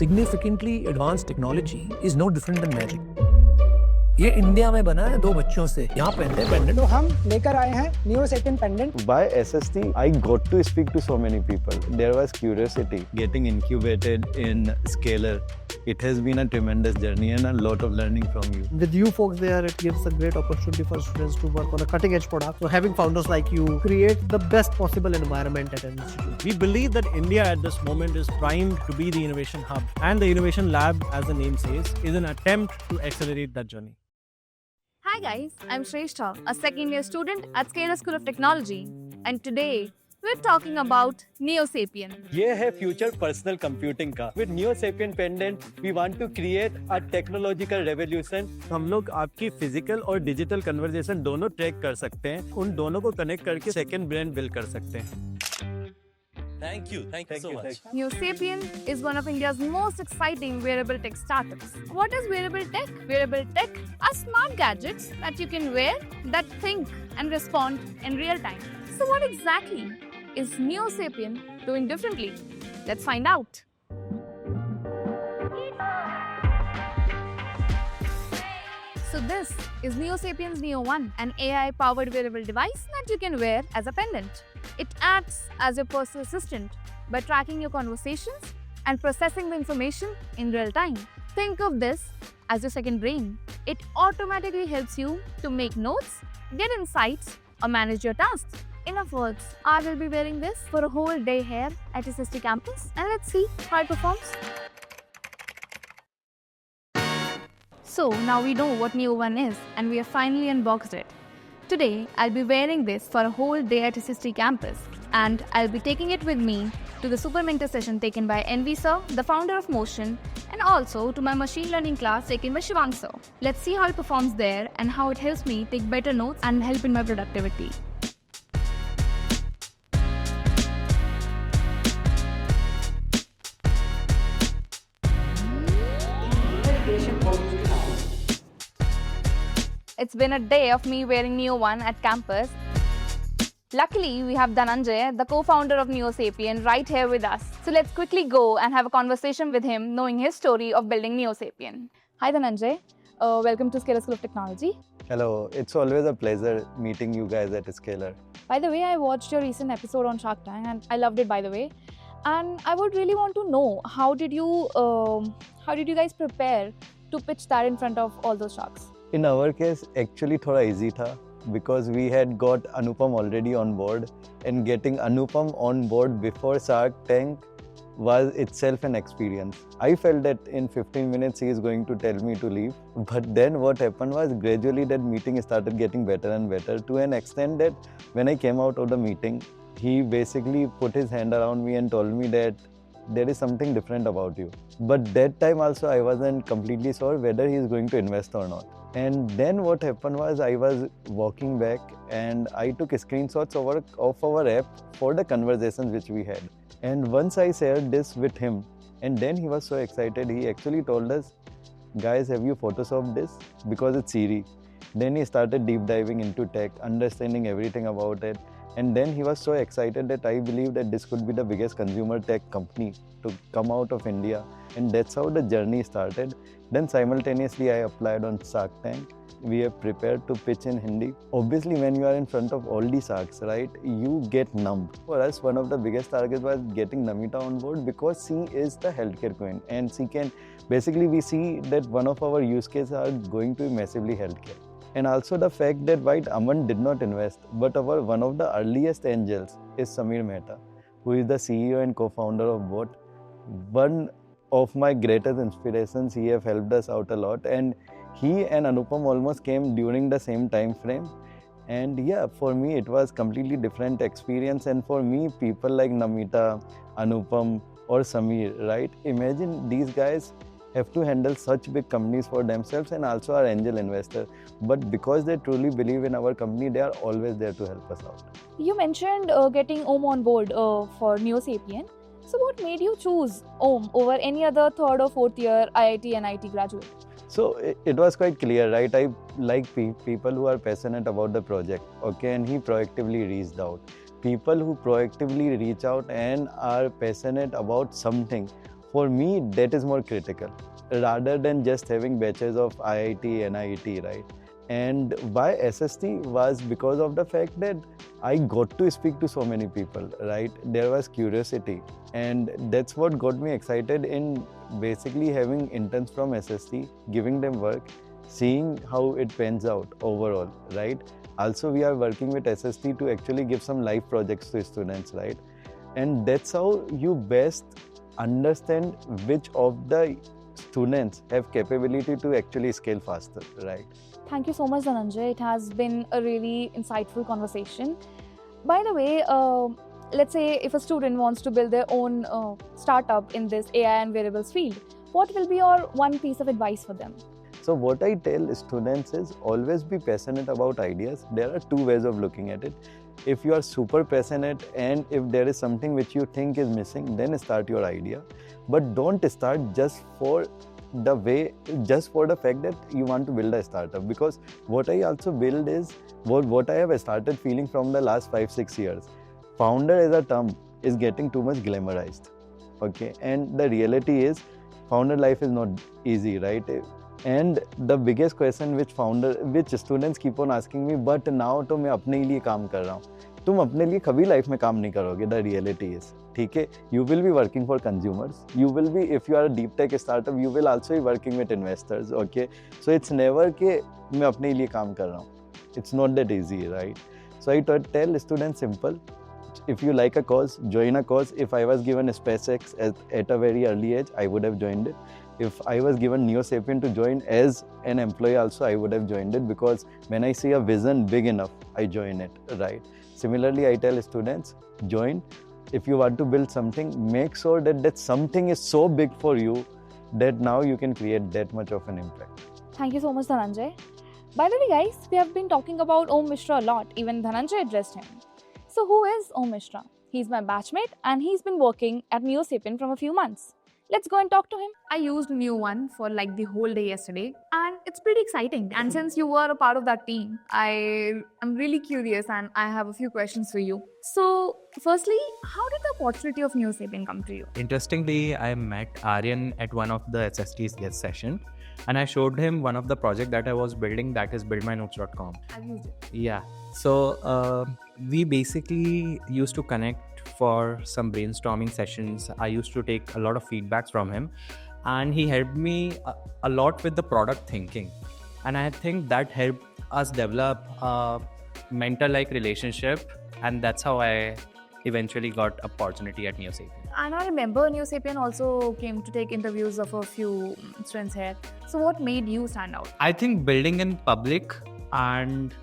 significantly advanced technology is no different than magic. ये India में बना है 2 बच्चों से, यहाँ पहनते हैं पेंडेंट। तो हम लेकर आए हैं NeoSapien pendant. By SST, I got to speak to so many people. There was curiosity getting incubated in Scalar. It has been a tremendous journey and a lot of learning from you. With you folks there, it gives a great opportunity for students to work on a cutting edge product. So having founders like you create the best possible environment at an institute. We believe that India at this moment is primed to be the innovation hub, and the Innovation Lab, as the name says, is an attempt to accelerate that journey. Hi guys, I'm Shrestha, a second year student at Scalar School of Technology, and today we're talking about NeoSapien. ये है future personal computing का। With NeoSapien pendant we want to create a technological revolution. हम लोग आपकी physical और digital conversation दोनों track कर सकते हैं, उन दोनों को कनेक्ट करके सेकंड ब्रेन बिल्ड कर सकते हैं। Thank you so much. NeoSapien is one of India's most exciting wearable tech startups. What is wearable tech? Wearable tech are smart gadgets that you can wear that think and respond in real time. So what exactly is NeoSapien doing differently? Let's find out. So this is NeoSapien's Neo One, an AI-powered wearable device that you can wear as a pendant. It acts as your personal assistant by tracking your conversations and processing the information in real time. Think of this as your second brain. It automatically helps you to make notes, get insights, or manage your tasks. In other words, I will be wearing this for a whole day here at SST campus, and let's see how it performs. So now we know what Neo One is, and we have finally unboxed it. Today, I'll be wearing this for a whole day at SST campus, and I'll be taking it with me to the Super Mentor session taken by NV sir, the founder of Motion, and also to my machine learning class taken by Shivang sir. Let's see how it performs there and how it helps me take better notes and help in my productivity. It's been a day of me wearing Neo One at campus. Luckily, we have Dhananjay, the co-founder of NeoSapien, right here with us. So let's quickly go and have a conversation with him, knowing his story of building NeoSapien. Hi Dhananjay, welcome to Scalar School of Technology. Hello, it's always a pleasure meeting you guys at Scalar. By the way, I watched your recent episode on Shark Tank and I loved it, by the way. And I would really want to know, how did you guys prepare to pitch that in front of all those sharks? In our case, actually थोड़ा easy था because we had got Anupam already on board, and getting Anupam on board before Shark Tank was itself an experience. I felt that in 15 minutes he is going to tell me to leave, but then what happened was gradually that meeting started getting better and better, to an extent that when I came out of the meeting, he basically put his hand around me and told me that there is something different about you. But that time also I wasn't completely sure whether he is going to invest or not. And then what happened was I was walking back and I took screenshots of our app for the conversations which we had. And once I shared this with him, and then he was so excited, he actually told us, guys, have you photoshopped this? Because it's Siri. Then he started deep diving into tech, understanding everything about it. And then he was so excited that I believe that this could be the biggest consumer tech company to come out of India. And that's how the journey started. Then simultaneously I applied on Shark Tank. We have prepared to pitch in Hindi. Obviously when you are in front of all the sharks, right, you get numb. For us, one of the biggest targets was getting Namita on board because she is the healthcare queen. And she can, basically we see that one of our use cases are going to be massively healthcare. And also the fact that white Aman did not invest, but one of the earliest angels is Samir Mehta, who is the CEO and co-founder of Bot. One of my greatest inspirations, he have helped us out a lot, and he and Anupam almost came during the same time frame. And yeah, for me it was completely different experience, and for me people like Namita, Anupam or Samir, right? Imagine these guys have to handle such big companies for themselves and also our angel investor. But because they truly believe in our company, they are always there to help us out. You mentioned getting Om on board for NeoSapien. So what made you choose Om over any other third or fourth year IIT and NIT graduate? So it was quite clear, right? I like people who are passionate about the project, okay? And he proactively reached out. People who proactively reach out and are passionate about something, For me, that is more critical rather than just having batches of IIT, NIET, right? And why SST was because of the fact that I got to speak to so many people, right? There was curiosity, and that's what got me excited in basically having interns from SST, giving them work, seeing how it pans out overall, right? Also, we are working with SST to actually give some live projects to students, right? And that's how you best understand which of the students have capability to actually scale faster, right? Thank you so much, Dhananjay. It has been a really insightful conversation. By the way, let's say if a student wants to build their own startup in this AI and wearables field, what will be your one piece of advice for them? So what I tell students is always be passionate about ideas. There are two ways of looking at it. If you are super passionate and if there is something which you think is missing, then start your idea. But don't start just for the fact that you want to build a startup. Because what I also build is what I have started feeling from the last 5-6 years. Founder as a term is getting too much glamorized. Okay, and the reality is founder life is not easy, right? And the biggest question which students keep on asking me, but now तो मैं अपने लिए काम कर रहा हूँ. तुम अपने लिए कभी लाइफ में काम नहीं करोगे. The reality is, ठीक है? You will be working for consumers. You will be, if you are a deep tech startup, you will also be working with investors. Okay, so it's never कि मैं अपने लिए काम कर रहा हूँ. It's not that easy, right? So I tell students simple. If you like a cause, join a cause. If I was given SpaceX at a very early age, I would have joined it. If I was given NeoSapien to join as an employee also, I would have joined it, because when I see a vision big enough, I join it, right? Similarly, I tell students, join. If you want to build something, make sure that something is so big for you that now you can create that much of an impact. Thank you so much, Dhananjay. By the way, guys, we have been talking about Om Mishra a lot. Even Dhananjay addressed him. So who is Om Mishra? He's my batchmate and he's been working at NeoSapien from a few months. Let's go and talk to him. I used Neo One for like the whole day yesterday and it's pretty exciting. And since you were a part of that team, I am really curious and I have a few questions for you. So firstly, how did the opportunity of NeoSapien come to you? Interestingly, I met Aryan at one of the SST's guest session and I showed him one of the project that I was building, that is buildmynotes.com. I've used it. Yeah. So we basically used to connect for some brainstorming sessions. I used to take a lot of feedbacks from him and he helped me a lot with the product thinking. And I think that helped us develop a mentor-like relationship, and that's how I eventually got opportunity at NeoSapien. And I remember NeoSapien also came to take interviews of a few students here. So what made you stand out? I think building in public and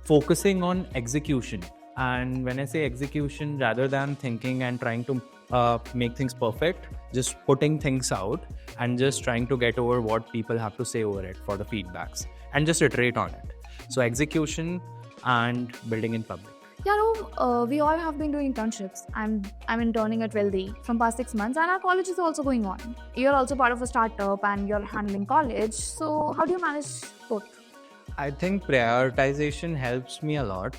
focusing on execution. And when I say execution, rather than thinking and trying to make things perfect, just putting things out and just trying to get over what people have to say over it for the feedbacks and just iterate on it. So execution and building in public. Yeah, no, we all have been doing internships. I'm interning at Wealthy from past 6 months and our college is also going on. You're also part of a startup and you're handling college. So how do you manage both? I think prioritization helps me a lot.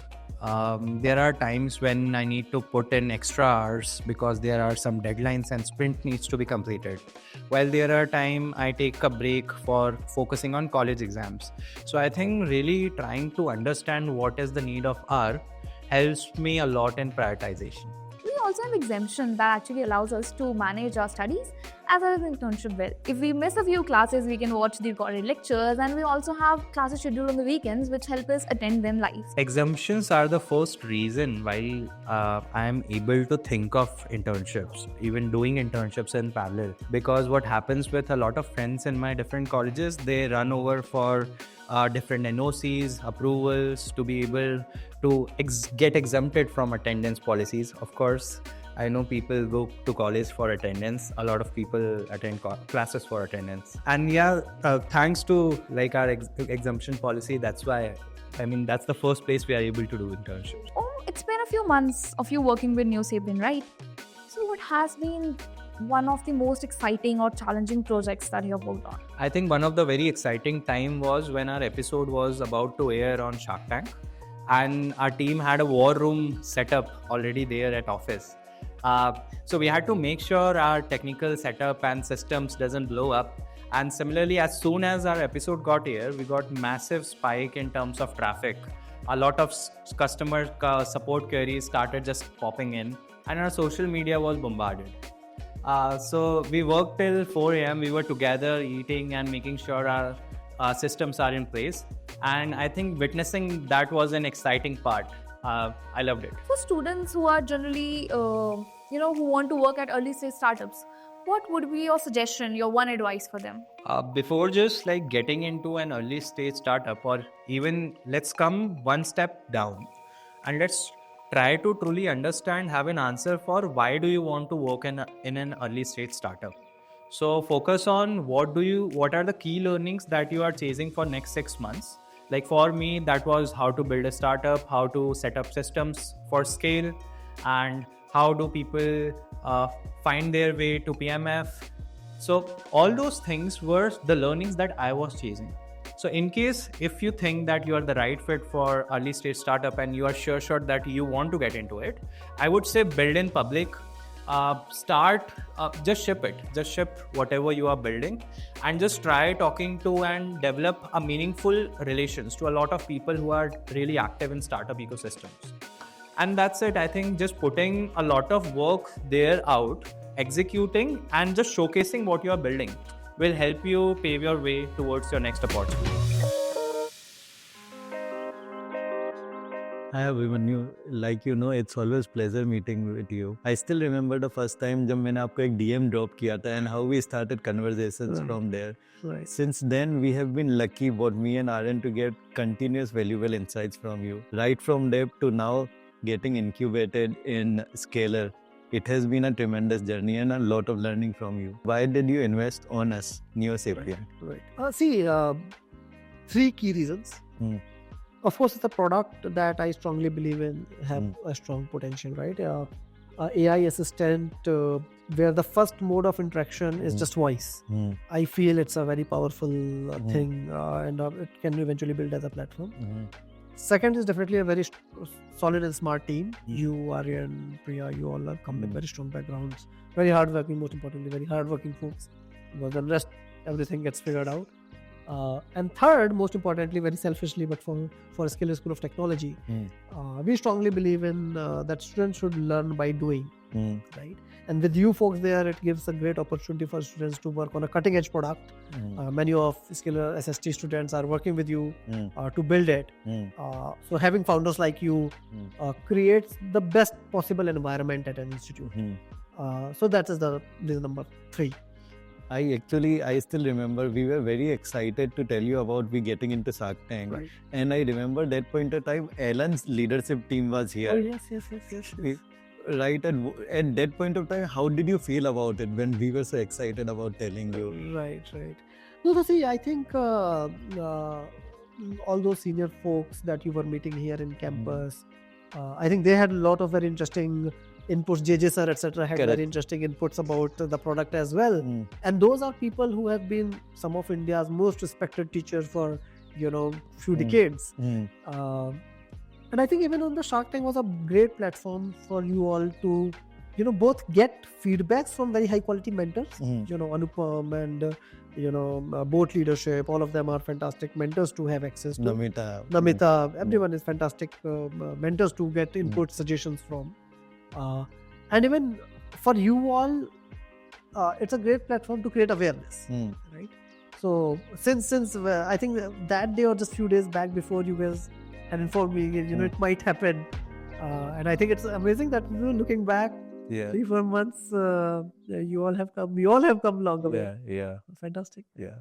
There are times when I need to put in extra hours because there are some deadlines and sprint needs to be completed. While there are times I take a break for focusing on college exams. So I think really trying to understand what is the need of hour helps me a lot in prioritization. We also have exemption that actually allows us to manage our studies as well as internship well. If we miss a few classes, we can watch the recorded lectures, and we also have classes scheduled on the weekends which help us attend them live. Exemptions are the first reason why I am able to think of internships, even doing internships in parallel. Because what happens with a lot of friends in my different colleges, they run over for different NOCs, approvals to be able to get exempted from attendance policies. Of course, I know people go to college for attendance. A lot of people attend classes for attendance. And yeah, thanks to like our exemption policy, that's why, that's the first place we are able to do internships. Oh, it's been a few months of you working with NeoSapien, right? So what has been one of the most exciting or challenging projects that you have worked on? I think one of the very exciting time was when our episode was about to air on Shark Tank, and our team had a war room set up already there at office. So we had to make sure our technical setup and systems doesn't blow up. And similarly, as soon as our episode got here, we got massive spike in terms of traffic. A lot of customer support queries started just popping in, and our social media was bombarded. So we worked till 4 a.m. We were together eating and making sure our systems are in place. And I think witnessing that was an exciting part. I loved it. For students who are generally, who want to work at early stage startups, what would be your suggestion, your one advice for them? Before just like getting into an early stage startup, or even let's come one step down and let's try to truly understand, have an answer for why do you want to work in an early stage startup. So focus on what are the key learnings that you are chasing for next 6 months. Like for me, that was how to build a startup, how to set up systems for scale, and how do people find their way to PMF. So all those things were the learnings that I was chasing. So in case if you think that you are the right fit for early stage startup and you are sure that you want to get into it, I would say build in public. Just ship whatever you are building, and just try talking to and develop a meaningful relations to a lot of people who are really active in startup ecosystems. And that's it. I think just putting a lot of work there out, executing and just showcasing what you are building will help you pave your way towards your next opportunity. Hi Abhimanyu, it's always pleasure meeting with you. I still remember the first time जब मैंने आपको एक DM drop किया था and how we started conversations from there. Right. Since then, we have been lucky, both me and Aaron, to get continuous valuable insights from you. Right from dev to now getting incubated in Scalar. It has been a tremendous journey and a lot of learning from you. Why did you invest on us, NeoSapien? Right. Three key reasons. Of course, it's a product that I strongly believe in have a strong potential, right? AI assistant, where the first mode of interaction is just voice. I feel it's a very powerful thing, and it can eventually build as a platform. Second is definitely a very solid and smart team. You, Aryan, Priya, you all have come with very strong backgrounds. Very hardworking, most importantly, very hardworking folks. Because the rest, everything gets figured out. And third, most importantly, very selfishly, but for Scalar School of Technology, we strongly believe in that students should learn by doing, right? And with you folks there, it gives a great opportunity for students to work on a cutting-edge product. Many of Scalar SST students are working with you to build it. So having founders like you creates the best possible environment at an institute. So that is the reason number 3. I still remember we were very excited to tell you about we getting into Shark Tank. Right. And I remember that point of time, Alan's leadership team was here. Oh, yes. Right, at that point of time, how did you feel about it when we were so excited about telling you? Right. No, so see, I think all those senior folks that you were meeting here in campus, I think they had a lot of very interesting inputs. JJ sir, etc. had Correct. very interesting inputs about the product as well. And those are people who have been some of India's most respected teachers for, few decades. And I think even on the Shark Tank was a great platform for you all to, both get feedbacks from very high quality mentors. Anupam and, boat leadership, all of them are fantastic mentors to have access to. Namita, everyone is fantastic mentors to get input, suggestions from. And even for you all, it's a great platform to create awareness, right? So since I think that day or just few days back before you guys had informed me, it might happen, and I think it's amazing that looking back, 3-4 months, we all have come long way. Yeah. Fantastic. Yeah.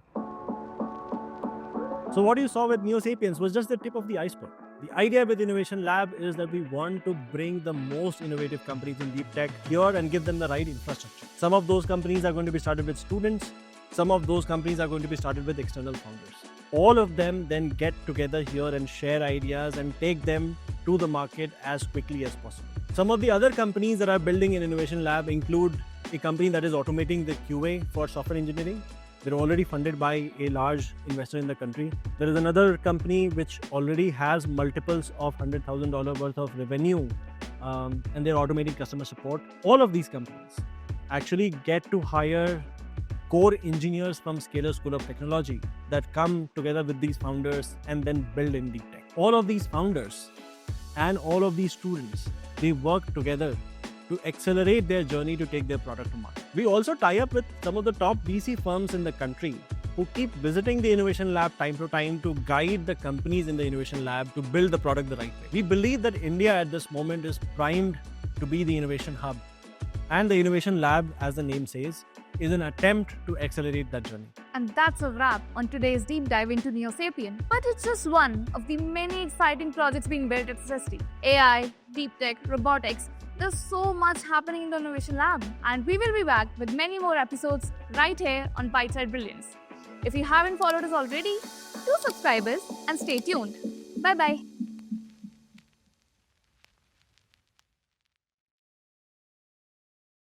So what you saw with NeoSapiens was just the tip of the iceberg. The idea with Innovation Lab is that we want to bring the most innovative companies in deep tech here and give them the right infrastructure. Some of those companies are going to be started with students. Some of those companies are going to be started with external founders. All of them then get together here and share ideas and take them to the market as quickly as possible. Some of the other companies that are building an Innovation Lab include a company that is automating the QA for software engineering. They're already funded by a large investor in the country. There is another company which already has multiples of $100,000 worth of revenue and they're automating customer support. All of these companies actually get to hire core engineers from Scalar School of Technology that come together with these founders and then build in deep tech. All of these founders and all of these students, they work together to accelerate their journey to take their product to market. We also tie up with some of the top VC firms in the country who keep visiting the Innovation Lab time to time to guide the companies in the Innovation Lab to build the product the right way. We believe that India at this moment is primed to be the innovation hub, and the Innovation Lab, as the name says, is an attempt to accelerate that journey. And that's a wrap on today's deep dive into NeoSapien. But it's just one of the many exciting projects being built at SST. AI, deep tech, robotics. There's so much happening in the Innovation Lab. And we will be back with many more episodes right here on Byteside Brilliance. If you haven't followed us already, do subscribe us and stay tuned. Bye-bye.